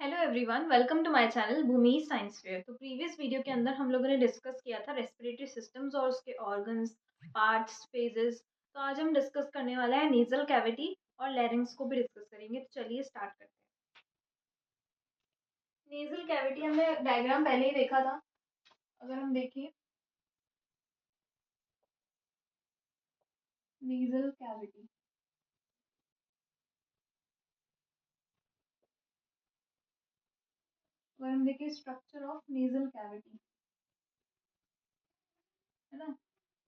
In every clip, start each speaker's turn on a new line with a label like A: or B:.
A: Hello everyone, welcome to my channel Bhumi science fair. तो previous video के अंदर हम लोगों ने डिस्कस किया था रेस्पिरेटरी सिस्टम्स और उसके ऑर्गन्स, पार्ट्स, फेजेस। तो आज हम डिस्कस करने वाले हैं नेजल कैविटी और लैरिंग्स को भी डिस्कस करेंगे। तो चलिए स्टार्ट करते हैं। नेजल कैविटी हमने डायग्राम पहले ही देखा था। अगर हम देखें नेजल कैविटी, अगर हम देखें स्ट्रक्चर ऑफ नेजल कैविटी, है ना।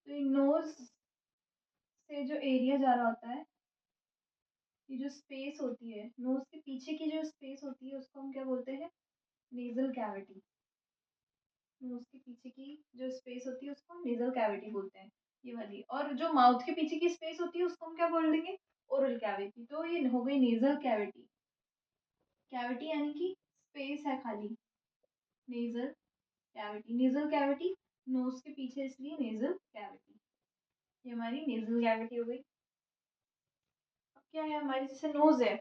A: तो ये नोज से जो एरिया जा रहा होता है, ये जो स्पेस होती है नोज के पीछे की जो स्पेस होती है उसको हम क्या बोलते हैं? Nasal cavity. नोज के पीछे की जो स्पेस होती है उसको हम नेजल कैविटी बोलते हैं, ये वाली। और जो माउथ के पीछे की स्पेस होती है उसको हम क्या बोल देंगे? Oral cavity. तो ये हो गई नेजल कैविटी। कैविटी यानी कि स्पेस है खाली, nasal cavity. Nasal cavity nose के पीछे, इसलिए नेजल कैविटी। ये हमारी नेजल कैविटी हो गई। अब क्या है, हमारी जैसे नोज है,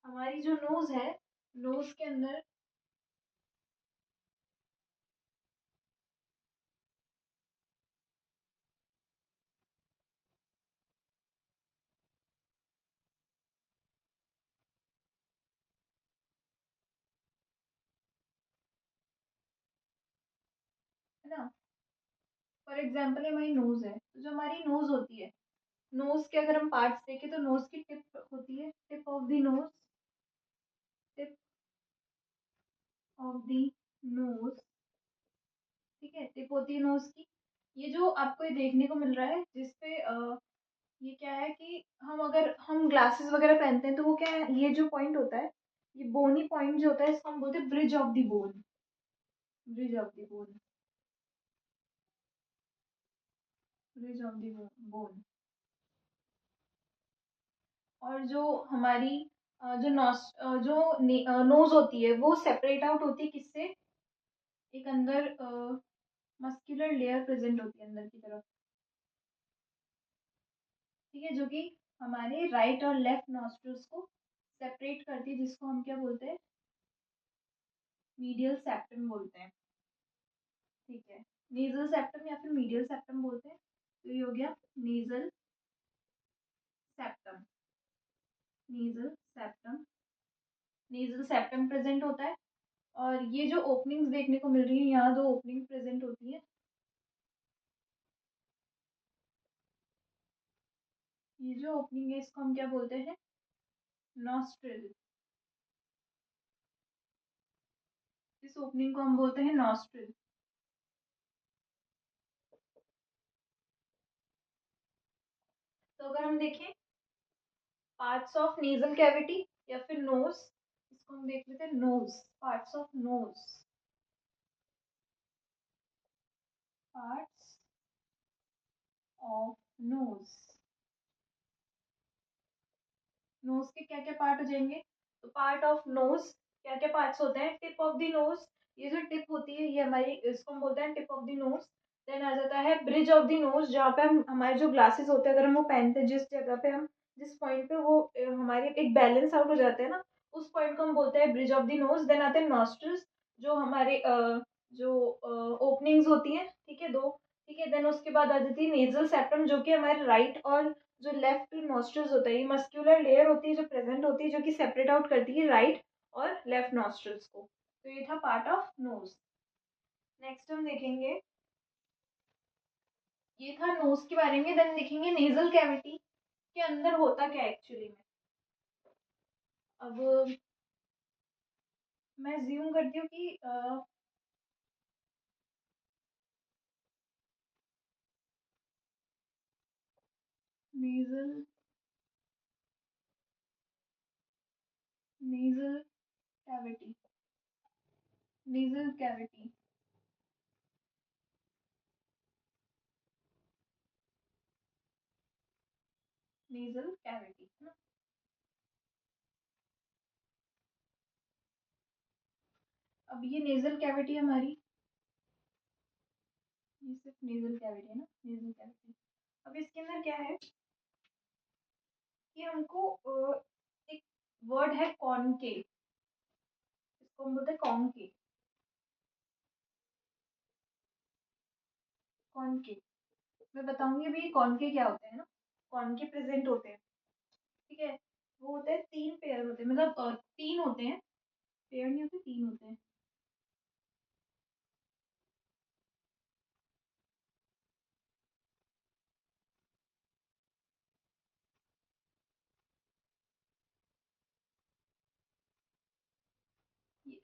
A: हमारी जो नोज है, नोज के अंदर है ना, फॉर एग्जाम्पल हमारी नोज है, तो जो हमारी नोज होती है, नोज के अगर हम पार्ट्स देखें तो नोज की टिप होती है, tip of the knows, tip of the knows, ठीक है, टिप होती है नोज की। ये जो आपको ये देखने को मिल रहा है जिसपे ये क्या है कि हम अगर हम ग्लासेस वगैरह पहनते हैं तो वो क्या है, ये जो पॉइंट होता है, ये बोनी पॉइंट जो होता है इसको हम बोलते हैं bridge of the bone, bridge of the bone, bridge of the bone. और जो हमारी जो नोज होती है वो सेपरेट आउट होती है किससे? एक अंदर मस्कुलर लेयर प्रेजेंट होती है अंदर की तरफ, ठीक है, जो कि हमारे राइट और लेफ्ट नॉस्ट्रल्स को सेपरेट करती है, जिसको हम क्या बोलते हैं? मीडियल सेप्टम बोलते हैं, ठीक है। नेजल सेप्टम या फिर मीडियल सेप्टम बोलते हैं। तो ये हो गया nasal septum, nasal septum, nasal septum present होता है। और ये जो ओपनिंग्स देखने को मिल रही है, यहाँ दो ओपनिंग प्रेजेंट होती है। ये जो ओपनिंग है इसको हम क्या बोलते हैं? नॉस्ट्रिल। इस ओपनिंग को हम बोलते हैं नॉस्ट्रिल। तो अगर हम देखें पार्ट्स ऑफ नेजल कैविटी या फिर नोज, इसको हम देख लेते हैं nose, parts of nose, parts of nose. Nose के क्या क्या पार्ट हो जाएंगे? तो पार्ट ऑफ नोज क्या क्या पार्ट्स होते हैं? टिप ऑफ द नोज, ये जो टिप होती है ये हमारी, इसको हम बोलते हैं tip of the nose. Then आ जाता है ब्रिज ऑफ द नोज, जहाँ पे हम हमारे जो ग्लासेस होते हैं अगर हम वो पहनते हैं, जिस जगह पे हम, जिस पॉइंट पे वो हमारे एक बैलेंस आउट हो जाते हैं ना, उस पॉइंट को हम बोलते हैं bridge of the nose. Then आते हैं नॉस्ट्रल्स, जो हमारे जो ओपनिंग्स होती है, ठीक है, दो, ठीक है। देन उसके बाद आ जाती है नेजल सेप्टम, जो कि हमारे राइट और जो लेफ्ट नॉस्ट्रल्स होता है, ये मस्क्यूलर लेयर होती है जो प्रेजेंट होती है, जो कि सेपरेट आउट करती है राइट और लेफ्ट नॉस्ट्रल्स को। तो ये था पार्ट ऑफ नोज। नेक्स्ट हम देखेंगे, ये था नोज के बारे में। देन देखेंगे नेजल कैविटी के अंदर होता क्या एक्चुअली में। अब मैं ज्यूम करती हूँ कि nasal, nasal cavity, nasal cavity, nasal cavity, है ना। अब ये नेजल कैविटी हमारी, ये सिर्फ नेजल कैविटी है ना, नेजल कैविटी। अब इसके अंदर क्या है कि हमको एक कॉनकेव, इसको हम बोलते हैं कॉनकेव। कॉनकेव मैं बताऊंगी अभी कॉनकेव क्या होते हैं ना। कॉनकेव प्रेजेंट होते हैं, ठीक है। वो होते हैं 3 पेयर होते हैं, मतलब 3 होते हैं, पेयर नहीं होते, 3 होते हैं।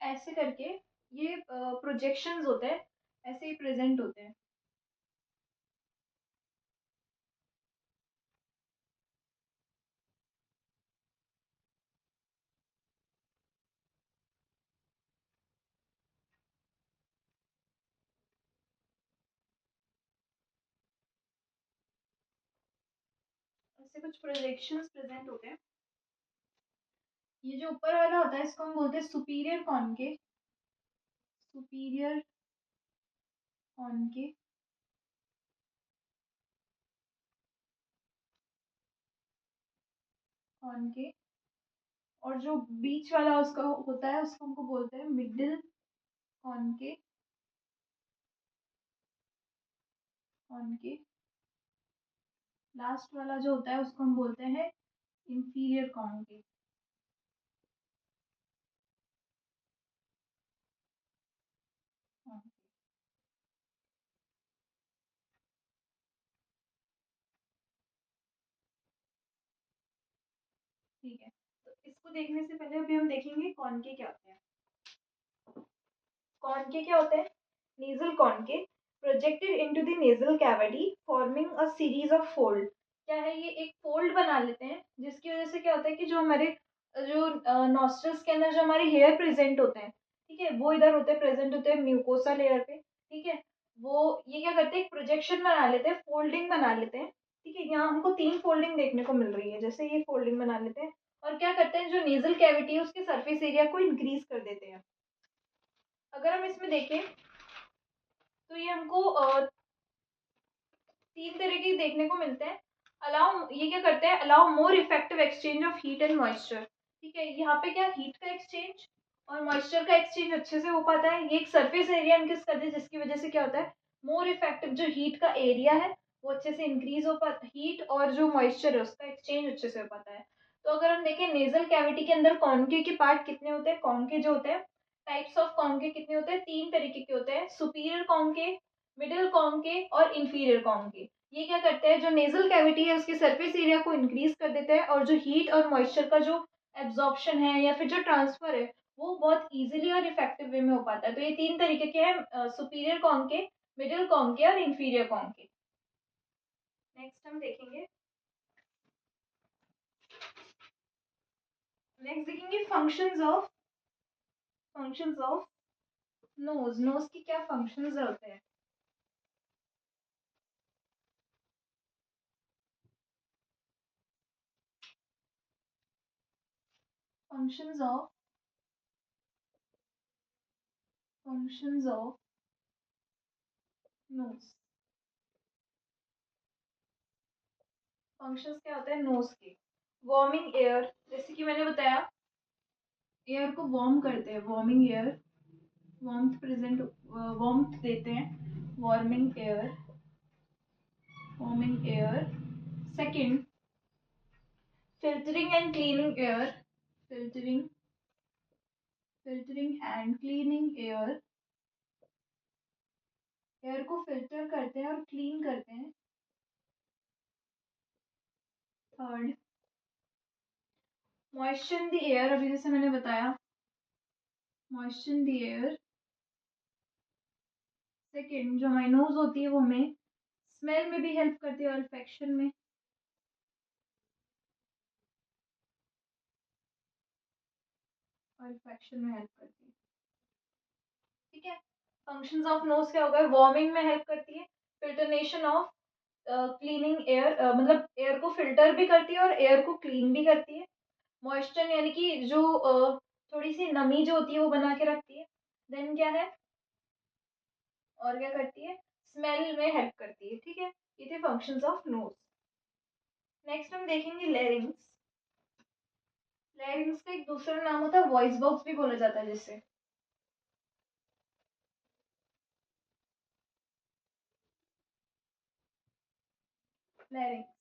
A: ऐसे करके ये प्रोजेक्शंस होते हैं, ऐसे ही प्रेजेंट होते हैं। ऐसे कुछ प्रोजेक्शंस प्रेजेंट होते हैं। ये जो ऊपर वाला होता है इसको हम बोलते हैं superior concave, superior concave, concave. और जो बीच वाला उसका होता है उसको हमको बोलते हैं मिडिल कॉनकेव, कॉनकेव। लास्ट वाला जो होता है उसको हम बोलते हैं इंफीरियर कॉनकेव, कॉनकेव। ठीक है, तो इसको देखने से पहले अभी हम देखेंगे कॉनकेव क्या होते हैं। कॉनकेव क्या होते हैं? Nasal concave projected into the nasal cavity forming a series of fold. क्या है ये? एक फोल्ड बना लेते हैं जिसकी वजह से क्या होता है कि जो हमारे जो नॉस्ट्रल्स के अंदर जो हमारे हेयर प्रेजेंट होते हैं, ठीक है, वो इधर होते हैं, प्रेजेंट होते हैं म्यूकोसा लेयर पे, ठीक है। वो ये क्या करते हैं, प्रोजेक्शन बना लेते हैं, फोल्डिंग बना लेते हैं, ठीक है। यहाँ हमको 3 फोल्डिंग देखने को मिल रही है, जैसे ये फोल्डिंग बना लेते हैं और क्या करते हैं, जो नेजल कैविटी है उसके सरफेस एरिया को इंक्रीज कर देते हैं। अगर हम इसमें देखें तो ये हमको 3 तरह के देखने को मिलते हैं। अलाउ, ये क्या करते हैं, allow more effective exchange of heat and moisture, ठीक है। यहाँ पे क्या, हीट का एक्सचेंज और मॉइस्चर का एक्सचेंज अच्छे से हो पाता है। ये एक सरफेस एरिया इंक्रीज कर दे जिसकी वजह से क्या होता है, मोर इफेक्टिव जो हीट का एरिया है वो अच्छे से इंक्रीज हो पाता, हीट और जो मॉइस्चर है उसका एक्सचेंज अच्छे से हो पाता है। तो अगर हम देखें नेजल कैविटी के अंदर कॉन्केव के पार्ट कितने होते हैं, कॉन्केव जो होते हैं, टाइप्स ऑफ कॉन्केव कितने होते हैं, 3 तरीके के होते हैं, सुपीरियर कॉन्केव, मिडिल कॉन्केव और इंफीरियर कॉन्केव। ये क्या करते हैं, जो नेजल कैविटी है उसके सरफेस एरिया को इंक्रीज कर देते हैं और जो हीट और मॉइस्चर का जो एब्जॉर्प्शन है या फिर जो ट्रांसफर है वो बहुत इजीली और इफेक्टिव वे में हो पाता है। तो ये 3 तरीके के हैं, सुपीरियर कॉन्केव, मिडिल कॉन्केव और इंफीरियर कॉन्केव। नेक्स्ट हम देखेंगे, नेक्स्ट देखेंगे फंक्शंस ऑफ नोज। नोज की क्या फंक्शंस होते हैं? Functions of functions of nose. Functions क्या होते हैं नोज के? वार्मिंग एयर, जैसे कि मैंने बताया, एयर को वार्म करते हैं, warming air, warmth present, warmth देते हैं, warming air, warming air. Second, filtering and cleaning air, filtering, filtering and cleaning air, air को फिल्टर करते हैं और क्लीन करते हैं। थर्ड, मॉइस्चर द एयर, अभी जैसे मैंने बताया, मॉइस्चर द एयर। सेकंड, जो हमारी नोज होती है वो हमें स्मेल में भी हेल्प करती है, ऑल्फैक्शन में, ऑल्फैक्शन में हेल्प करती है, ठीक है। फंक्शंस ऑफ नोज क्या होगा, वार्मिंग में हेल्प करती है, फिल्टरनेशन ऑफ, क्लीनिंग एयर, मतलब एयर को फिल्टर भी करती है और एयर को क्लीन भी करती है। मॉइस्चर यानी कि जो थोड़ी सी नमी जो होती है वो बना के रखती है। देन क्या है, और क्या करती है, स्मेल में हेल्प करती है, ठीक है। ये थे फंक्शंस ऑफ नोज। नेक्स्ट हम देखेंगे लेरिंग्स। लैरिंग्स का एक दूसरा नाम होता है वॉइस बॉक्स भी बोला जाता है जिससे। लैरिंग्स।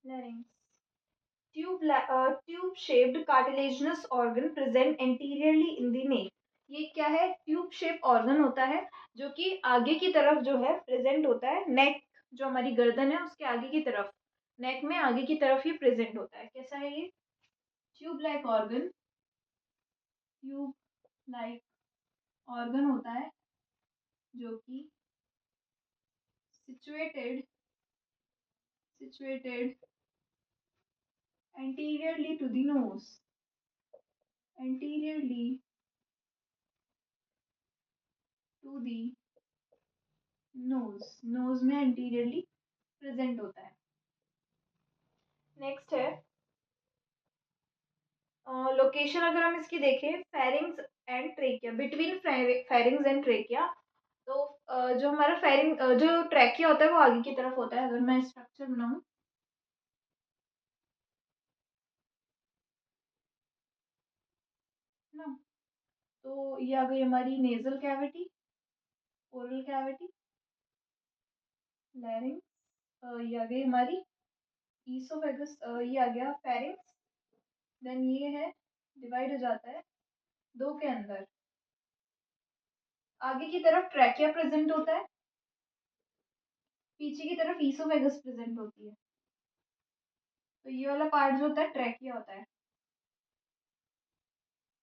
A: लैरिंग्स tube shaped cartilaginous organ present anteriorly in the neck. ये क्या है? ट्यूब शेप ऑर्गन होता है जो कि आगे की तरफ जो है प्रेजेंट होता है। नेक, जो हमारी गर्दन है उसके आगे की तरफ, नेक में आगे की तरफ ही प्रेजेंट होता है। कैसा है ये? Tube like organ. Tube like organ होता है जो कि situated situated anteriorly to the nose, anteriorly to the nose में anteriorly प्रेजेंट होता है। नेक्स्ट है लोकेशन। अगर हम इसकी देखें, pharynx and trachea, between pharynx and trachea. तो जो हमारा जो ट्रेकिया होता है वो आगे की तरफ होता है। अगर मैं स्ट्रक्चर बनाऊं ना, तो ये आ गई हमारी नेजल कैविटी, ओरल कैविटी, लैरिंग्स। ये आ गई हमारी ईसोफेगस, ये आ गया फेरिंग्स। देन ये है, डिवाइड हो जाता है दो के अंदर। आगे की तरफ ट्रैकिया प्रेजेंट होता है, पीछे की तरफ ईसोफेगस प्रेजेंट होती है। तो ये वाला पार्ट जो होता है ट्रैकिया होता है।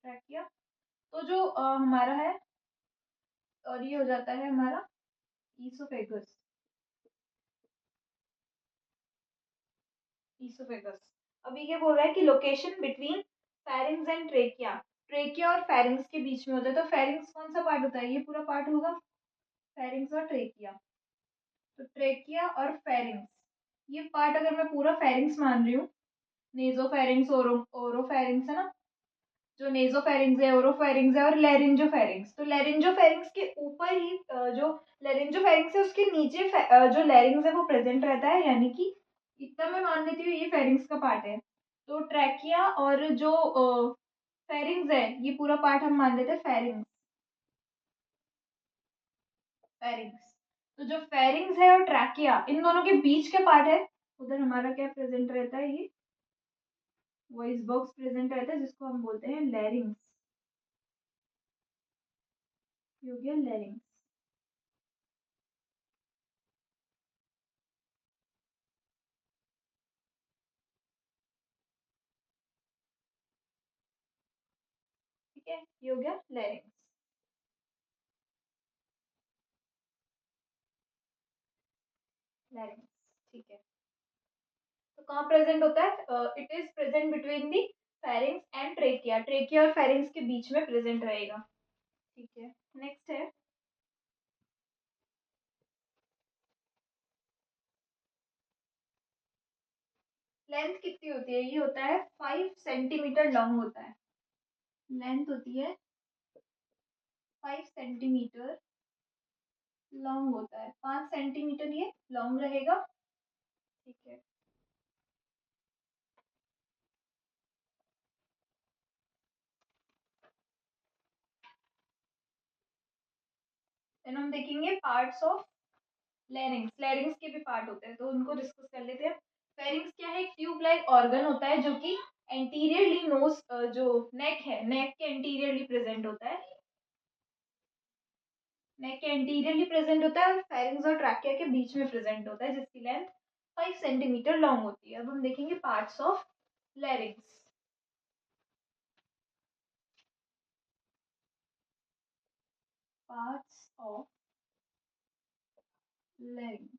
A: ट्रैकिया। तो जो हमारा है, और ये हो जाता है हमारा ईसोफेगस। ईसोफेगस। अभी ये बोल रहा है कि location between pharynx and trachea. Trachea और फेरिंग्स के बीच में होता है। तो फेरिंग्स कौन सा पार्ट होता है? ये पूरा पार्ट होगा फेरिंग्स और ट्रेकिया। तो ट्रेकिया और फेरिंग्स, ये पार्ट अगर मैं पूरा फेरिंग्स मान रही हूँ, नेजोफेरिंग्स, ओरोफेरिंग्स है ना, जो नेजोफेरिंग्स है, ओरोफेरिंग्स है और लैरिंजोफेरिंग्स। तो लैरिंजोफेरिंग्स के ऊपर ही जो लैरिंजोफेरिंग्स है उसके नीचे जो लैरिंग्स है वो प्रेजेंट रहता है, यानी कि इतना मैं मान लेती हूँ ये फेरिंग्स का पार्ट है। तो ट्रैकिया और जो फेरिंग्स है, ये पूरा पार्ट हम मान लेते हैं फेरिंग्स। फेरिंग्स। तो जो फेरिंग्स है और ट्रैकिया, इन दोनों के बीच का पार्ट है, उधर हमारा क्या प्रेजेंट रहता है? ये वॉइस बॉक्स प्रेजेंट रहता है जिसको हम बोलते हैं लैरिंग्स। ये हो गया लैरिंग्स। ठीक है, ये हो गया लैरिंग्स। लैरिंग्स। ठीक है। तो कहाँ प्रेजेंट होता है? It is present between the pharynx and trachea. Trachea और फेरिंग्स के बीच में प्रेजेंट रहेगा। ठीक है। नेक्स्ट है, लेंथ कितनी होती है? ये होता है 5 सेंटीमीटर लॉन्ग होता है। लेंथ होती है 5 सेंटीमीटर लॉन्ग होता है। 5 सेंटीमीटर ये लॉन्ग रहेगा। ठीक है। देन हम देखेंगे पार्ट्स ऑफ लैरिंग्स। लैरिंग्स के भी पार्ट होते हैं तो उनको डिस्कस कर लेते हैं। फेरिंग्स क्या है? एक ट्यूब लाइक ऑर्गन होता है जो कि एंटीरियरली नोज, जो नेक है, नेक के एंटीरियरली प्रेजेंट होता है। नेक के एंटीरियरली प्रेजेंट होता है और फेरिंग्स और ट्रैकिया के बीच में प्रेजेंट होता है, जिसकी लेंथ 5 सेंटीमीटर लॉन्ग होती है। अब हम देखेंगे parts of लैरिंग्स। Parts of लैरिंग्स।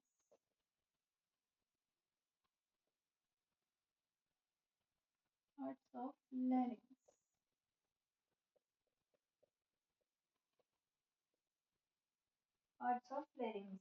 A: Parts of लैरिंग्स। Parts of लैरिंग्स।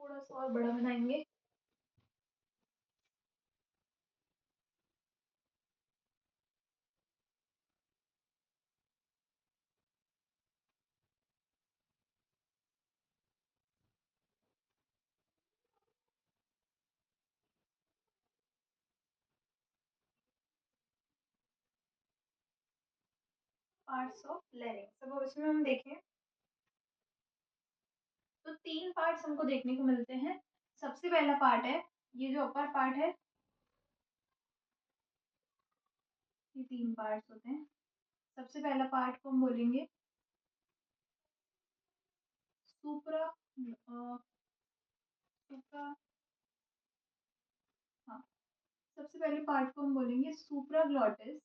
A: थोड़ा सा और बड़ा बनाएंगे। Parts of लैरिंग्स। अब इसमें हम देखें तो 3 पार्ट्स हमको देखने को मिलते हैं। सबसे पहला पार्ट है ये जो अपर पार्ट है, ये 3 पार्ट्स होते हैं। सबसे पहला पार्ट को हम बोलेंगे सुप्रा सुप्रा हाँ, सबसे पहले पार्ट को हम बोलेंगे सुप्राग्लॉटिस।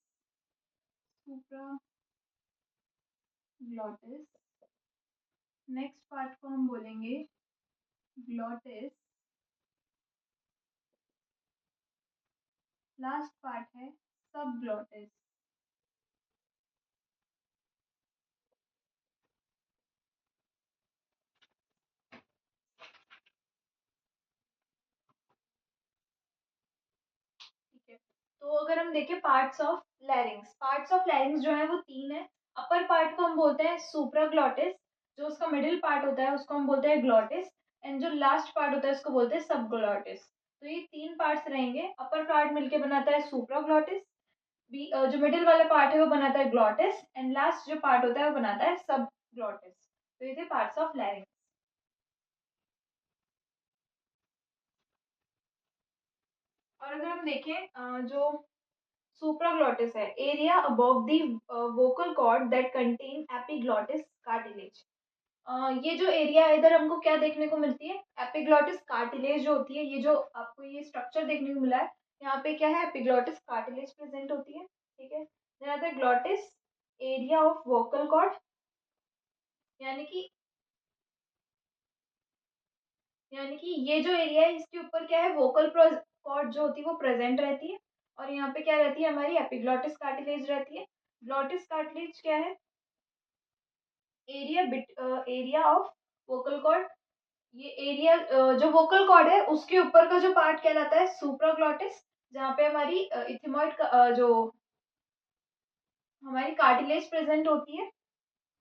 A: सुप्राग्लॉटिस। नेक्स्ट पार्ट को हम बोलेंगे ग्लॉटिस। लास्ट पार्ट है सबग्लॉटिस। ठीक है, तो अगर हम देखें पार्ट्स ऑफ लैरिंग्स जो है वो 3 है। अपर पार्ट को हम बोलते हैं सुप्राग्लॉटिस, जो उसका मिडिल पार्ट होता है उसको हम बोलते हैं ग्लॉटिस, एंड जो लास्ट पार्ट होता है उसको बोलते हैं सबग्लॉटिस। तो ये 3 पार्ट्स रहेंगे। अपर पार्ट मिलके बनाता है सुप्राग्लॉटिस, जो मिडिल वाला पार्ट है वो बनाता है ग्लॉटिस, एंड लास्ट जो पार्ट होता है वो बनाता है सबग्लॉटिस। तो ये थे पार्ट्स ऑफ लैरिंग्स। और अगर हम देखें जो सुप्राग्लॉटिस है, area above the vocal cord that contain epiglottis cartilage. ये जो एरिया है इधर हमको क्या देखने को मिलती है, एपिग्लॉटिस कार्टिलेज जो होती है। ये जो आपको ये स्ट्रक्चर देखने को मिला है, यहाँ पे क्या है, एपिग्लॉटिस कार्टिलेज प्रेजेंट होती है। ठीक है, देन आता है glottis, area of vocal cord, यानी कि ये जो एरिया है इसके ऊपर क्या है, वोकल कॉर्ड जो होती है वो प्रेजेंट रहती है, और यहाँ पे क्या रहती है, हमारी एपिग्लॉटिस कार्टिलेज रहती है। ग्लॉटिस कार्टिलेज क्या है, एरिया ऑफ वोकल कॉर्ड। ये एरिया जो वोकल कॉर्ड है उसके ऊपर का जो पार्ट कहलाता है सुप्राग्लॉटिस, जहाँ पे हमारी इथिमॉइड जो हमारी कार्टिलेज प्रेजेंट होती है,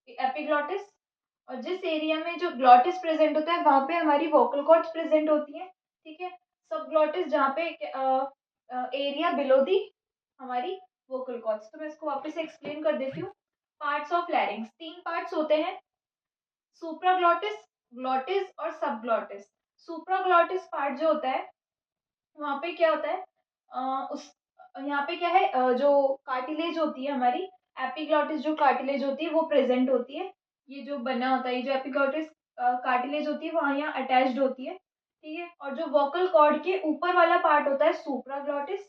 A: एपिग्लॉटिस। और जिस एरिया में जो ग्लॉटिस प्रेजेंट होता है वहां पे हमारी वोकल कॉर्ड्स प्रेजेंट होती है। ठीक है, सब ग्लॉटिस जहाँ पे एरिया बिलो दी हमारी वोकल कॉर्ड्स। तो मैं इसको वापस से एक्सप्लेन कर देती हूँ। पार्ट्स ऑफ लैरिंग्स 3 पार्ट्स होते हैं, सुप्राग्लॉटिस, ग्लॉटिस और सबग्लॉटिस। सुप्राग्लॉटिस पार्ट जो होता है वहाँ पे क्या होता है, उस यहाँ पे क्या है, जो कार्टिलेज होती है हमारी, एपिग्लॉटिस जो कार्टिलेज होती है वो प्रेजेंट होती है। ये जो बना होता है, ये जो एपिग्लॉटिस कार्टिलेज होती है वहाँ यहाँ अटैच्ड होती है। ठीक है, और जो वोकल कॉर्ड के ऊपर वाला पार्ट होता है सुप्राग्लॉटिस।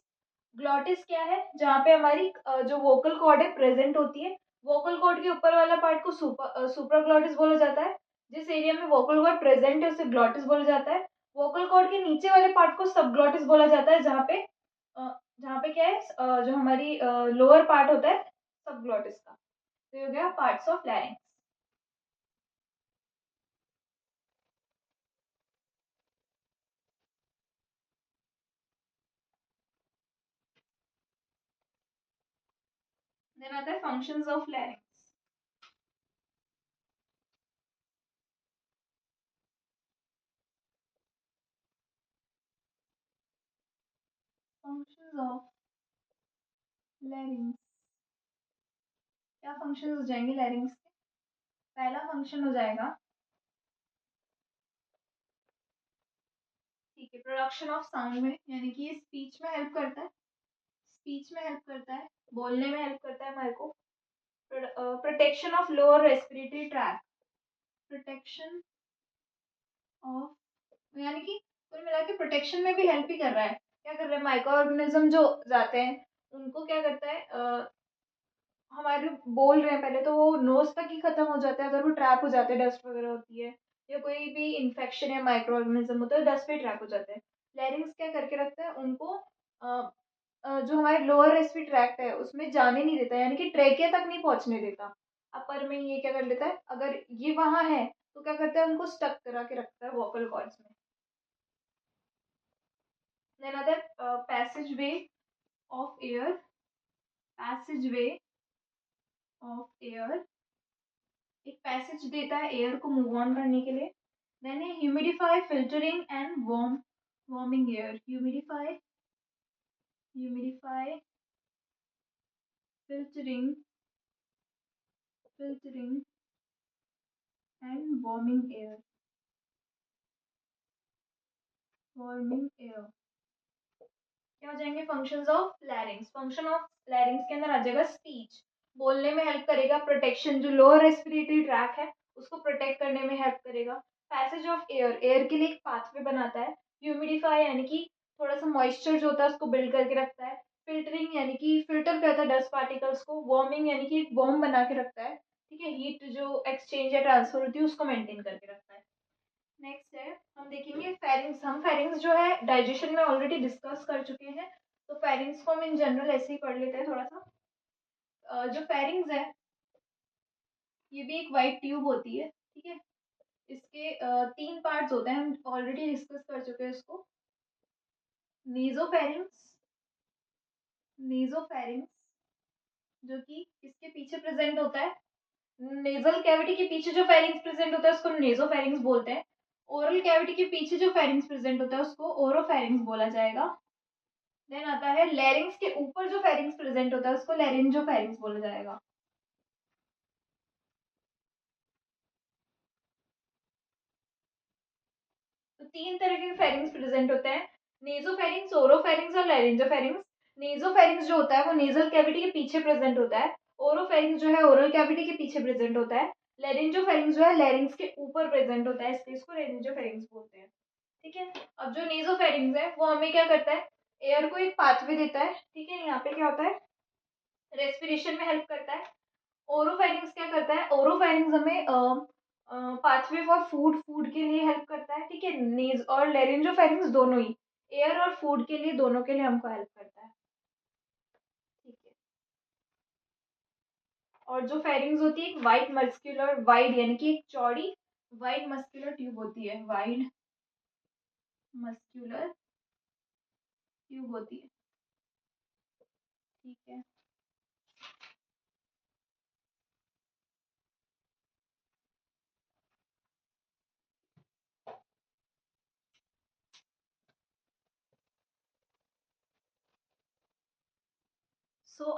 A: ग्लॉटिस क्या है, जहाँ पे हमारी जो वोकल कॉर्ड है प्रेजेंट होती है। वोकल कॉर्ड के ऊपर वाला पार्ट को सुप्राग्लॉटिस बोला जाता है। जिस एरिया में वोकल कॉर्ड प्रेजेंट है उसे ग्लॉटिस बोला जाता है। वोकल कॉर्ड के नीचे वाले पार्ट को सबग्लॉटिस बोला जाता है, जहाँ पे क्या है, जो हमारी लोअर पार्ट होता है सबग्लॉटिस का। तो ये हो गया पार्ट्स ऑफ लैरिंग्स। देन आता है फंक्शंस ऑफ लैरिंग्स। फंक्शंस ऑफ लैरिंग्स, क्या फंक्शन हो जाएंगे लैरिंग्स के। पहला फंक्शन हो जाएगा, ठीक है, प्रोडक्शन ऑफ साउंड में, यानी कि ये स्पीच में हेल्प करता है। स्पीच में हेल्प करता है, बोलने में हेल्प करता है हमारे को। Protection of lower respiratory tract, protection of, यानी कि कुल मिला के प्रोटेक्शन में भी हेल्प ही कर रहा है। क्या कर रहा है, माइक्रो ऑर्गेनिज्म जो जाते हैं उनको क्या करता है, हमारे बोल रहे हैं पहले तो वो नोज तक ही खत्म हो जाता है, अगर वो ट्रैप हो जाते हैं, डस्ट वगैरह होती है या कोई भी इन्फेक्शन या माइक्रो ऑर्गेनिज्म होता है डस्ट पे ट्रैप हो जाते हैं। लैरिंग्स क्या करके रखता है उनको, जो हमारे लोअर रेस्पिरेटरी ट्रैक्ट है उसमें जाने नहीं देता, यानी कि ट्रेकिया तक नहीं पहुंचने देता। अपर में ये क्या कर लेता है, अगर ये वहां है तो क्या करता है, उनको स्टक करा के रखता है वोकल कॉर्ड्स में। देन आता है passage way of air, passage way of air, एक पैसेज देता है एयर को मूव ऑन करने के लिए। देन है humidify, filtering and warming air, humidify, humidify, filtering, filtering and warming air। क्या हो जाएंगे फंक्शंस ऑफ लैरिंग्स? फंक्शन ऑफ लैरिंग्स के अंदर आ जाएगा स्पीच, बोलने में हेल्प करेगा, प्रोटेक्शन, जो लोअर रेस्पिरेटरी ट्रैक है उसको प्रोटेक्ट करने में हेल्प करेगा। पैसेज ऑफ एयर, एयर के लिए एक पाथवे बनाता है। ह्यूमिडिफाई यानी कि थोड़ा सा मॉइस्चर जो होता है उसको बिल्ड करके रखता है। फिल्टरिंग यानी कि फिल्टर करता है डस्ट पार्टिकल्स को। वार्मिंग यानी कि वार्म बना के रखता है, ठीक है, हीट जो एक्सचेंज या ट्रांसफर होती है उसको मेंटेन करके रखता है। नेक्स्ट है हम देखेंगे फेरिंग्स। हम फेरिंग्स जो है डाइजेशन में ऑलरेडी डिस्कस कर चुके हैं, तो फेरिंग्स को हम इन जनरल ऐसे ही पढ़ लेते हैं थोड़ा सा। जो फेरिंग्स है ये भी एक वाइट ट्यूब होती है, ठीक है। इसके 3 पार्ट्स होते हैं, हम ऑलरेडी डिस्कस कर चुके हैं इसको। नेजोफेरिंग्स, नेजोफेरिंग्स जो कि इसके पीछे प्रेजेंट होता है, नेजल कैविटी के पीछे जो फेरिंग्स प्रेजेंट होता है उसको नेजोफेरिंग्स बोलते हैं। ओरल कैविटी के पीछे जो फेरिंग्स प्रेजेंट होता है उसको ओरोफेरिंग्स बोला जाएगा। देन आता है लैरिंग्स के ऊपर जो फेरिंग्स प्रेजेंट होता है उसको लैरिंजोफेरिंग्स बोला जाएगा। तो 3 तरह के फेरिंग्स प्रेजेंट होते हैं, नेजोफेरिंग्स, ओरोफेरिंग्स और लैरिंजोफेरिंग्स। नेजोफेरिंग्स जो होता है वो नेजल कैविटी के पीछे प्रेजेंट होता है। ओरोफेरिंग्स जो है ओरल कैविटी के पीछे प्रेजेंट होता है। लैरिंजोफेरिंग्स जो है लैरिंग्स के ऊपर प्रेजेंट होता है, इसलिए इसको लैरिंजोफेरिंग्स बोलते हैं, ठीक है। अब जो नेजोफेरिंग्स है वो हमें क्या करता है, एयर को एक पाथवे देता है, ठीक है। यहाँ पे क्या होता है, रेस्पिरेशन में हेल्प करता है। ओरोफेरिंग्स क्या करता है, ओरोफेरिंग्स हमें पाथवे फॉर फूड, फूड के लिए हेल्प करता है, ठीक है। नेज और लेरिंजोफेरिंग्स दोनों ही एयर और फूड के लिए, दोनों के लिए हमको हेल्प करता है, ठीक है। और जो फेरिंग्स होती है एक वाइड मस्क्यूलर, वाइड यानी कि एक चौड़ी वाइड मस्क्यूलर ट्यूब होती है, वाइड मस्क्यूलर ट्यूब होती है, ठीक है।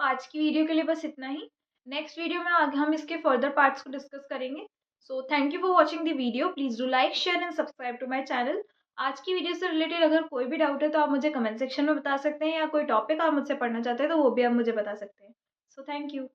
A: आज की वीडियो के लिए बस इतना ही। नेक्स्ट वीडियो में आगे हम इसके फर्दर पार्ट्स को डिस्कस करेंगे। Thank you for watching the video. Please do like, share and subscribe to my channel. आज की वीडियो से रिलेटेड अगर कोई भी डाउट है तो आप मुझे कमेंट सेक्शन में बता सकते हैं, या कोई टॉपिक आप मुझसे पढ़ना चाहते हैं तो वो भी आप मुझे बता सकते हैं। Thank you.